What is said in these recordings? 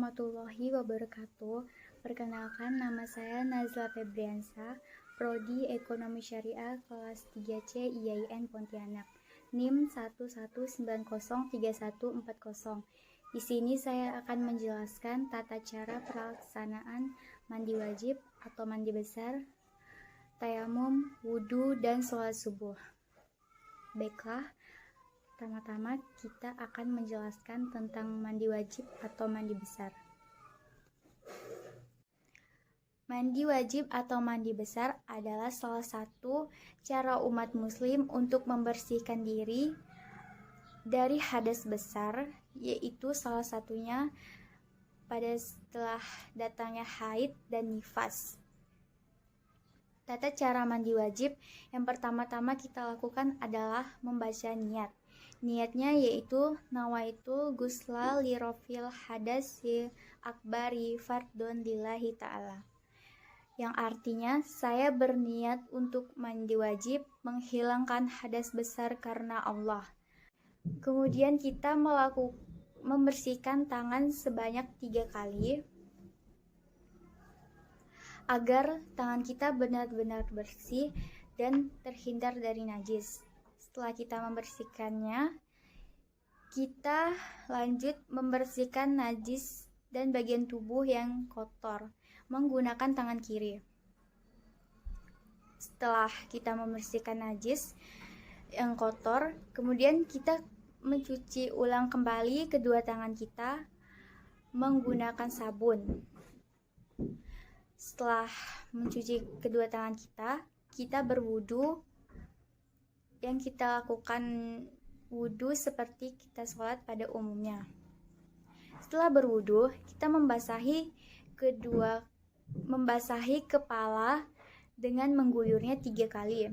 warahmatullahi wabarakatuh. Perkenalkan, nama saya Nazla Febriansa, Prodi Ekonomi Syariah kelas 3C IAIN Pontianak, NIM 119031440. Di sini saya akan menjelaskan tata cara pelaksanaan mandi wajib atau mandi besar, tayamum, wudhu, dan sholat subuh. Baiklah, pertama-tama kita akan menjelaskan tentang mandi wajib atau mandi besar. Mandi wajib atau mandi besar adalah salah satu cara umat muslim untuk membersihkan diri dari hadas besar, yaitu salah satunya pada setelah datangnya haid dan nifas. Tata cara mandi wajib yang pertama-tama kita lakukan adalah membaca niat. Niatnya yaitu nawaitu gusla lirofil hadasi akbari fardun lillahi ta'ala, yang artinya saya berniat untuk mandi wajib menghilangkan hadas besar karena Allah. Kemudian kita membersihkan tangan sebanyak 3 kali agar tangan kita benar-benar bersih dan terhindar dari najis. Setelah kita membersihkannya, kita lanjut membersihkan najis dan bagian tubuh yang kotor menggunakan tangan kiri. Setelah kita membersihkan najis yang kotor, kemudian kita mencuci ulang kembali kedua tangan kita menggunakan sabun. Setelah mencuci kedua tangan kita berwudu. Yang kita lakukan wudu seperti kita sholat pada umumnya. Setelah berwudu, kita membasahi kepala dengan mengguyurnya 3 kali.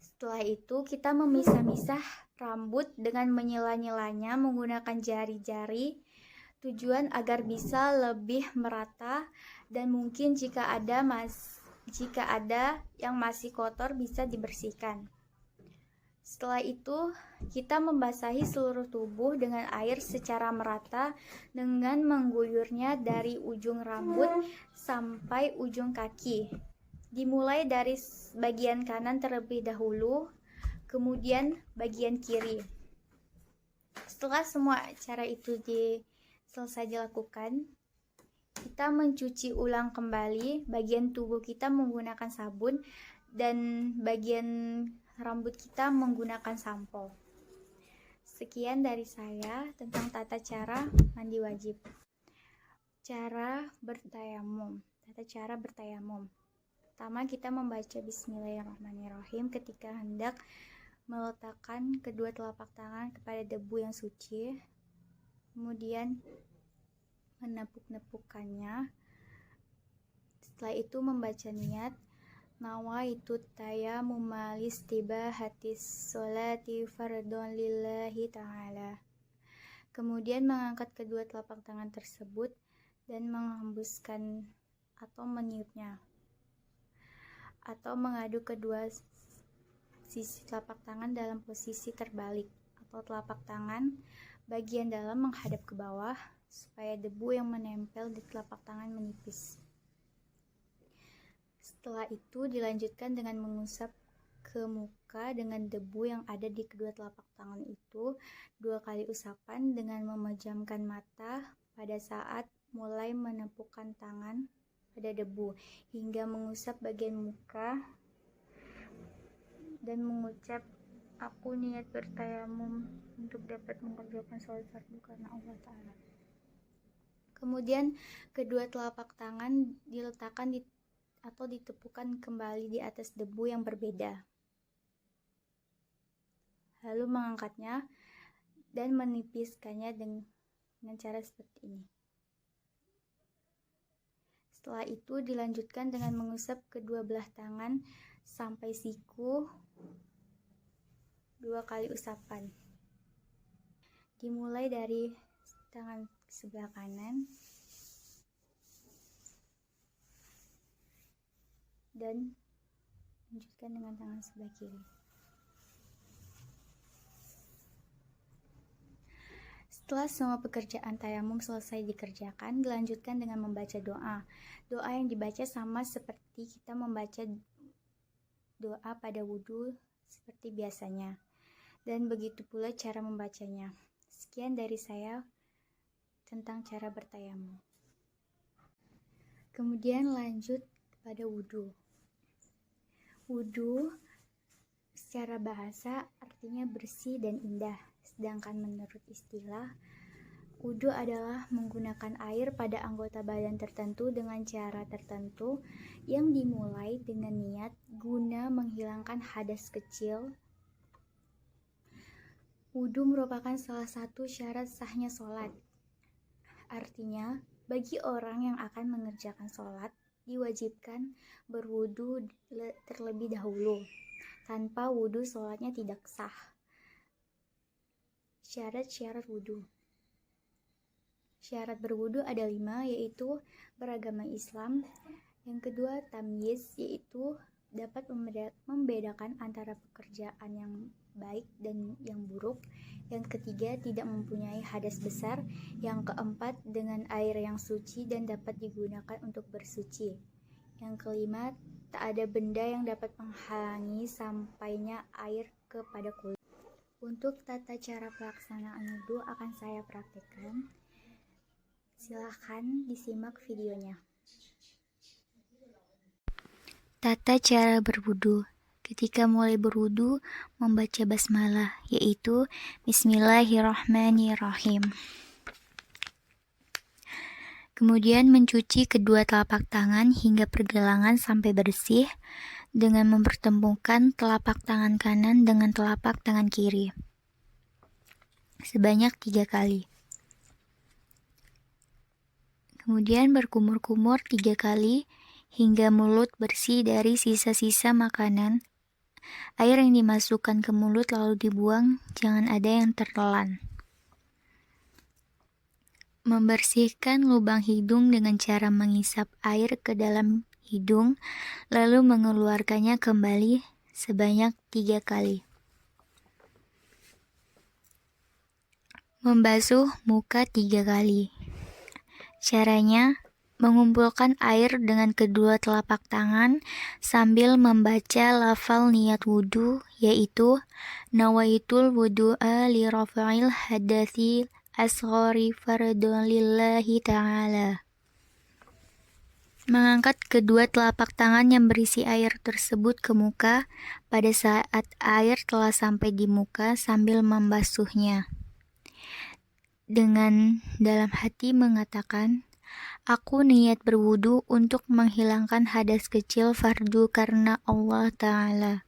Setelah itu, kita memisah-misah rambut dengan menyela-nyelanya menggunakan jari-jari, tujuan agar bisa lebih merata dan mungkin jika ada yang masih kotor bisa dibersihkan. Setelah itu, kita membasahi seluruh tubuh dengan air secara merata dengan mengguyurnya dari ujung rambut sampai ujung kaki. Dimulai dari bagian kanan terlebih dahulu, kemudian bagian kiri. Setelah semua cara itu selesai dilakukan, kita mencuci ulang kembali bagian tubuh kita menggunakan sabun dan bagian rambut kita menggunakan sampo. Sekian dari saya tentang tata cara mandi wajib. Tata cara bertayamum. Pertama, kita membaca Bismillahirrahmanirrahim ketika hendak meletakkan kedua telapak tangan kepada debu yang suci. Kemudian menepuk-nepukkannya. Setelah itu membaca niat nawaitu tayamum listibahatis sholati fardhon lillahi ta'ala. Kemudian mengangkat kedua telapak tangan tersebut dan menghembuskan atau meniupnya, atau mengaduk kedua sisi telapak tangan dalam posisi terbalik atau telapak tangan bagian dalam menghadap ke bawah supaya debu yang menempel di telapak tangan menipis. Setelah itu dilanjutkan dengan mengusap ke muka dengan debu yang ada di kedua telapak tangan itu 2 kali usapan dengan memejamkan mata pada saat mulai menepukkan tangan pada debu hingga mengusap bagian muka dan mengucap, "Aku niat bertayamum untuk dapat mengerjakan sholat fardu karena Allah Ta'ala." Kemudian kedua telapak tangan diletakkan atau ditepukkan kembali di atas debu yang berbeda. Lalu mengangkatnya dan menipiskannya dengan cara seperti ini. Setelah itu dilanjutkan dengan mengusap kedua belah tangan sampai siku 2 kali usapan. Dimulai dari tangan sebelah kanan dan lanjutkan dengan tangan sebelah kiri. Setelah semua pekerjaan tayamum selesai dikerjakan, dilanjutkan dengan membaca doa. Doa yang dibaca sama seperti kita membaca doa pada wudhu seperti biasanya. Dan begitu pula cara membacanya. Sekian dari saya tentang cara bertayamum. Kemudian lanjut pada wudhu. Wudhu secara bahasa artinya bersih dan indah. Sedangkan menurut istilah, wudhu adalah menggunakan air pada anggota badan tertentu dengan cara tertentu yang dimulai dengan niat guna menghilangkan hadas kecil. Wudhu merupakan salah satu syarat sahnya sholat. Artinya, bagi orang yang akan mengerjakan sholat, diwajibkan berwudhu terlebih dahulu. Tanpa wudhu, sholatnya tidak sah. Syarat-syarat wudhu. Syarat berwudhu ada 5, yaitu beragama Islam. Yang kedua, tamyiz, yaitu dapat membedakan antara pekerjaan yang baik dan yang buruk. Yang ketiga, tidak mempunyai hadas besar. Yang keempat, dengan air yang suci dan dapat digunakan untuk bersuci. Yang kelima, tak ada benda yang dapat menghalangi sampainya air kepada kulit. Untuk tata cara pelaksanaan wudhu akan saya praktekkan. Silahkan disimak videonya. Tata cara berwudhu. Ketika mulai berwudhu, membaca basmalah, yaitu Bismillahirrahmanirrahim. Kemudian mencuci kedua telapak tangan hingga pergelangan sampai bersih dengan mempertemukan telapak tangan kanan dengan telapak tangan kiri sebanyak 3 kali. Kemudian berkumur-kumur 3 kali hingga mulut bersih dari sisa-sisa makanan. Air yang dimasukkan ke mulut lalu dibuang, jangan ada yang tertelan. Membersihkan lubang hidung dengan cara mengisap air ke dalam hidung, lalu mengeluarkannya kembali sebanyak 3 kali. Membasuh muka 3 kali. Caranya, mengumpulkan air dengan kedua telapak tangan sambil membaca lafal niat wudhu, yaitu Nawaitul wudu'a li rafa'il hadathi asghari fardun lillahi ta'ala. Mengangkat kedua telapak tangan yang berisi air tersebut ke muka pada saat air telah sampai di muka sambil membasuhnya. Dengan dalam hati mengatakan, aku niat berwudu untuk menghilangkan hadas kecil fardu karena Allah Ta'ala.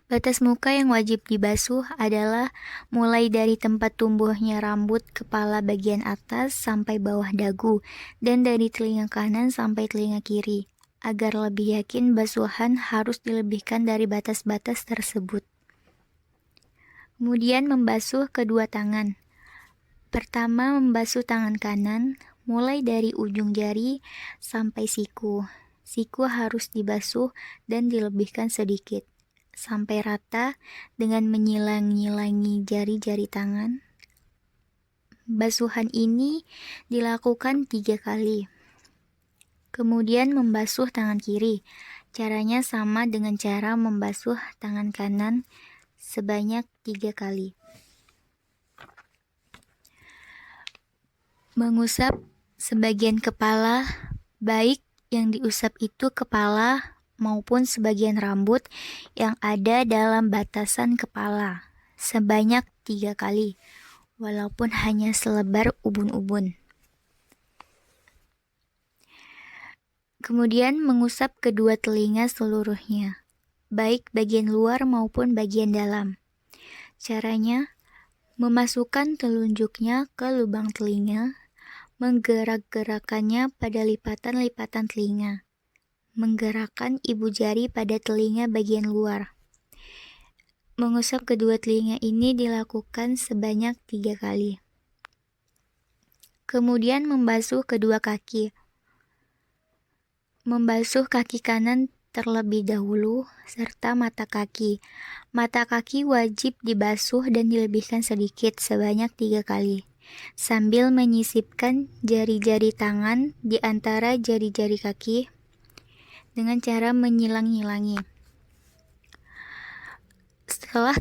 Batas muka yang wajib dibasuh adalah mulai dari tempat tumbuhnya rambut kepala bagian atas sampai bawah dagu, dan dari telinga kanan sampai telinga kiri. Agar lebih yakin, basuhan harus dilebihkan dari batas-batas tersebut. Kemudian membasuh kedua tangan. Pertama, membasuh tangan kanan, mulai dari ujung jari sampai siku. Siku harus dibasuh dan dilebihkan sedikit, sampai rata dengan menyilang-nyilangi jari-jari tangan. Basuhan ini dilakukan 3 kali. Kemudian membasuh tangan kiri. Caranya sama dengan cara membasuh tangan kanan sebanyak 3 kali. Mengusap sebagian kepala, baik yang diusap itu kepala maupun sebagian rambut yang ada dalam batasan kepala sebanyak 3 kali, walaupun hanya selebar ubun-ubun. Kemudian mengusap kedua telinga seluruhnya, baik bagian luar maupun bagian dalam. Caranya, memasukkan telunjuknya ke lubang telinga, menggerak-gerakannya pada lipatan-lipatan telinga, menggerakkan ibu jari pada telinga bagian luar. Mengusap kedua telinga ini dilakukan sebanyak 3 kali. Kemudian membasuh kedua kaki. Membasuh kaki kanan terlebih dahulu, serta mata kaki. Mata kaki wajib dibasuh dan dilebihkan sedikit sebanyak 3 kali, sambil menyisipkan jari-jari tangan di antara jari-jari kaki dengan cara menyilang-nyilangi. Setelah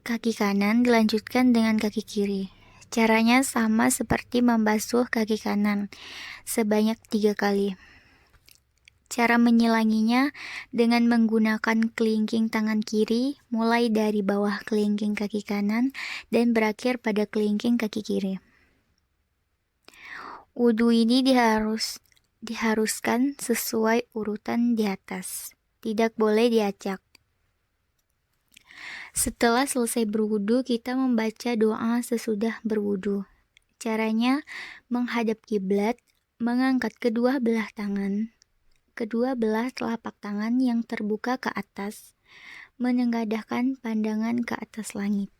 kaki kanan dilanjutkan dengan kaki kiri. Caranya sama seperti membasuh kaki kanan sebanyak 3 kali. Cara menyilanginya dengan menggunakan kelingking tangan kiri, mulai dari bawah kelingking kaki kanan dan berakhir pada kelingking kaki kiri. Wudhu ini diharuskan sesuai urutan di atas, tidak boleh diacak. Setelah selesai berwudu, kita membaca doa sesudah berwudu. Caranya menghadap kiblat, mengangkat kedua belah telapak tangan yang terbuka ke atas, menengadahkan pandangan ke atas langit.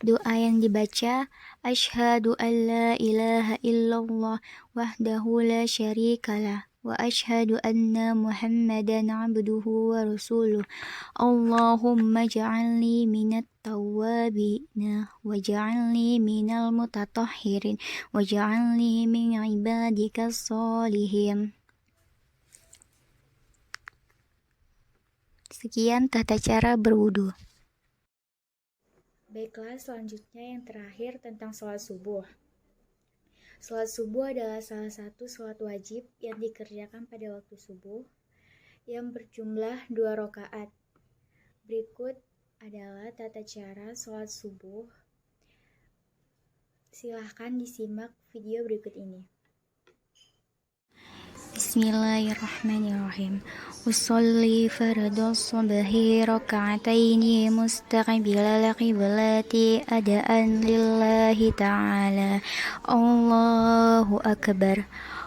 Doa yang dibaca, Asyhadu an la ilaha illallah wahdahu la syarikalah wa asyhadu anna Muhammadan abduhu wa rasuluh. Allahumma ja'alni minat tawwabina wa ja'alni minal mutatahhirin wa ja'alni min ibadika sholihin. Sekian tata cara berwudu. Baiklah, selanjutnya yang terakhir tentang sholat subuh. Sholat subuh adalah salah satu sholat wajib yang dikerjakan pada waktu subuh yang berjumlah 2 rakaat. Berikut adalah tata cara sholat subuh. Silahkan disimak video berikut ini. Bismillahirrahmanirrahim. Usolli fardhu subhi raka'ataini mustaqbilal qiblati adaan lillahi ta'ala. Allahu akbar.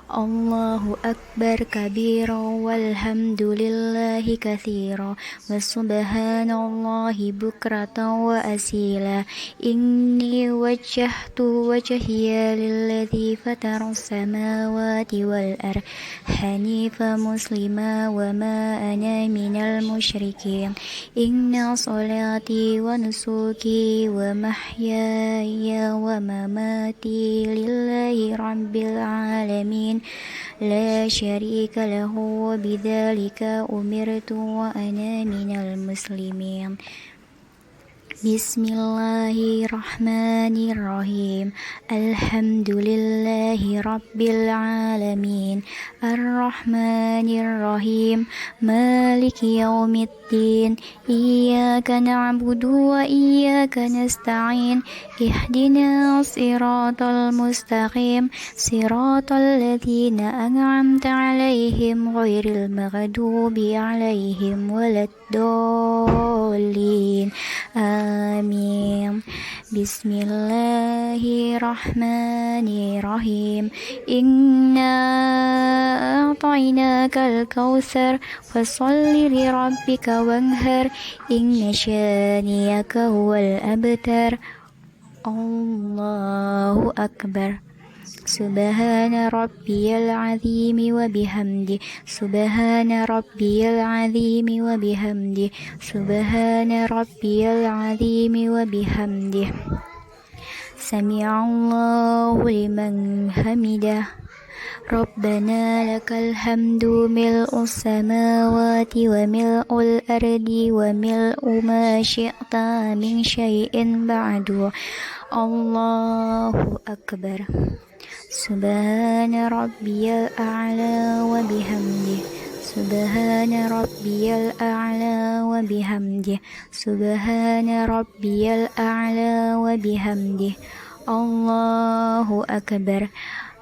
Allahu akbar kabira walhamdulillahi katsira wa subhanallahi bukratan wa asila. Inni wajjahtu wajhiya lilladzi fatara samawati wal ard hanifa muslima wa ma ana minal musyrikin. Inna salati wa nusuki wa mahyaya wa mamati lillahi rabbil alamin la syarika lahu wa bidzalika umirtu wa ana minal muslimin. Bismillahirrahmanirrahim. Alhamdulillahi rabbil alamin. Ar-Rahmanir-Rahim. Maliki yaumiddin. Iyyaka na'budu wa iyyaka nasta'in. Ihdina siratal mustaqim. Siratal ladzina an'amta 'alaihim ghairil maghdubi 'alaihim waladdallin. Amin. Bismillahirrahmanirrahim. Inna a'tainakal kautsar fasholli li rabbika wanhar. Inna syaniyaka huwal abtar. Allahu akbar. Subhana rabbiyal azimi wa bihamdi. Subhana rabbiyal azimi wa bihamdi. Subhana rabbiyal azimi wa bihamdi. Sami'allahu liman hamidah. Rabbana lakal hamdu mil'us samawati wa mil'ul ardi wa mil'u ma syi'ta min syai'in ba'du. Allahu akbar. Subhana rabbiyal a'la wa bihamdi. Subhana rabbiyal a'la wa bihamdi. Subhana rabbiyal a'la wa bihamdi. Allahu akbar.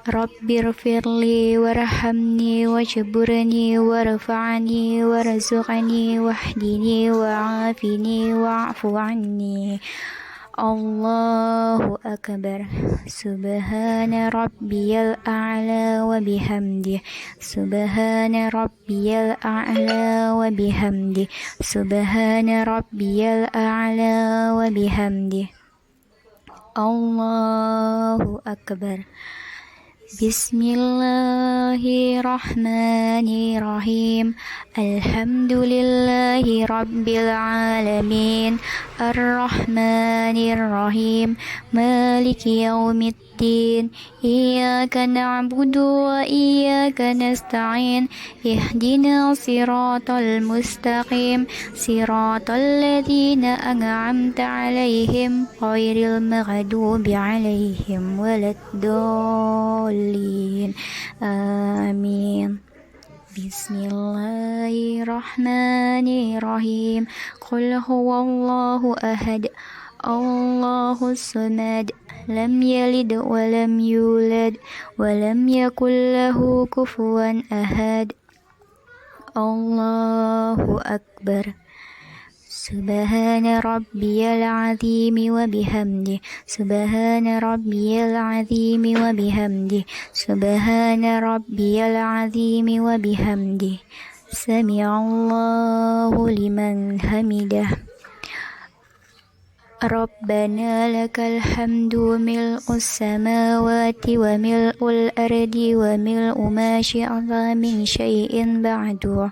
Rabbirfirli warhamni wajburni warfa'ni warzuqni wahdini wa'afini wa'fu anni. Allahu akbar. Subhana rabbiyal a'la wa bihamdi. Subhana rabbiyal a'la wa bihamdi. Subhana rabbiyal a'la wa bihamdi. Allahu akbar. Bismillahirrahmanirrahim. Alhamdulillahi rabbil alamin. Ar-Rahmanir-Rahim. Maliki yaumiddin. Iyyaka na'budu wa iyyaka nasta'in. Ihdina siratal mustaqim. Siratal ladzina an'amta 'alaihim ghairil maghdubi 'alaihim waladdallin. Amin. Bismillahirrahmanirrahim. Qul huwallahu ahad. Allahus samad. Lam yalid wa lam yulad wa lam yakul lahu kufuwan ahad. Allahu akbar. Subhana rabbiyal azimi wa bihamdi. Subhana rabbiyal azimi wa bihamdi. Subhana rabbiyal azimi wa bihamdi. Sami'allahu liman hamidah. Rabbana lakal hamdu mil'us samawati wa mil'ul ardi wa mil'u ma syi'ta min syai'in ba'du.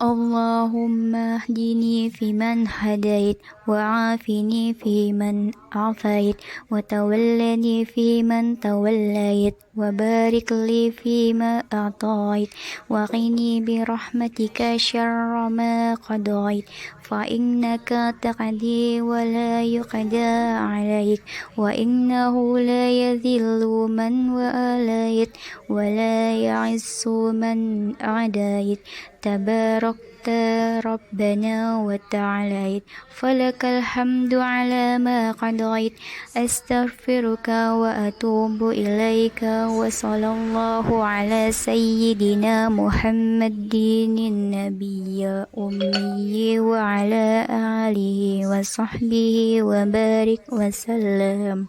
Allahumma hdini fiman hadait wa afini fiman afait wa tawallani fiman tawallait wa barik li fima a'tait wa qini bi rahmatika syarra ma qadait fa innaka taqdi wa la yuqda 'alaik wa innahu la yadhillu man walait wa la ya'izzu man adait. Tabarakta Rabbana wa ta'alait. Falakal hamdu ala ma qadait. Astaghfiruka wa atubu ilaika. Wa sallallahu ala sayyidina Muhammadin nabiyya ummi wa ala alihi wa sahbihi wa barik wa sallam.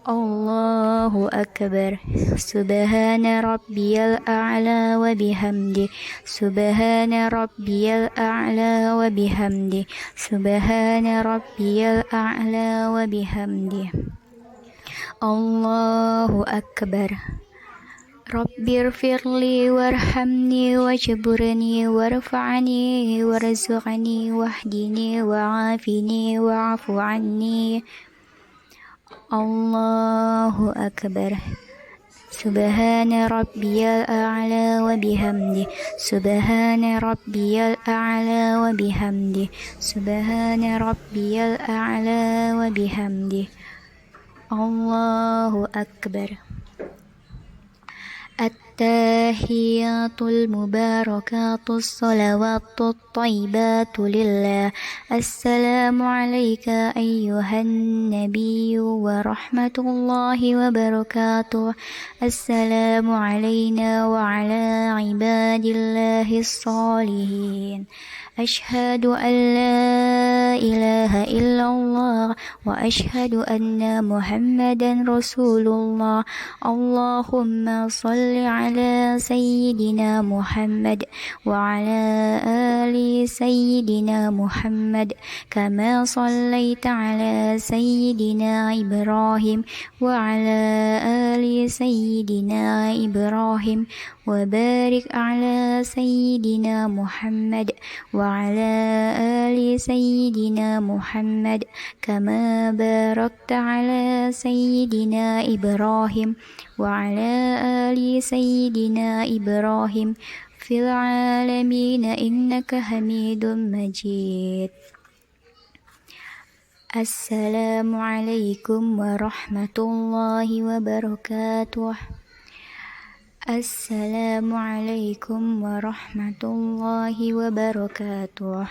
Allahu akbar. Subhana rabbiyal a'la wa bihamdi. Subhana rabbiyal a'la wa bihamdi. Subhana rabbiyal a'la wa bihamdi. Allahu akbar. Rabbirfirli warhamni wajburni warfa'ni warzuqni wahdini wa'afini wa'afu anni. Allahu akbar. Subhana rabbiyal a'la wa bihamdi. Subhana rabbiyal a'la wa bihamdi. Subhana rabbiyal a'la wa bihamdi. Allahu akbar. At-tahiyatul mubarakatus salawatut thayyibatu lillah. Assalamu alayka ayyuhan nabiyyu wa rahmatullahi wa barakatuh. Assalamu alayna wa ala ibadillahis salihin. Ashhadu an la ilaha illallah wa ashhadu anna Muhammadan Rasulullah. Allahumma salli ala sayyidina Muhammad wa ala ali sayyidina Muhammad kama sallaita ala sayyidina Ibrahim wa ala ali sayyidina Ibrahim wa barik ala sayyidina Muhammad wa ala ali sayyidina Muhammad kama barakta ala sayyidina Ibrahim wa ala ali sayyidina Ibrahim fil alamin innaka Hamidum Majid. Assalamu alaikum warahmatullahi wabarakatuh. Assalamualaikum warahmatullahi wabarakatuh.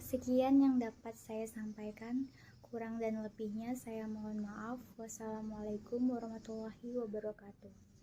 Sekian yang dapat saya sampaikan. Kurang dan lebihnya saya mohon maaf. Wassalamualaikum warahmatullahi wabarakatuh.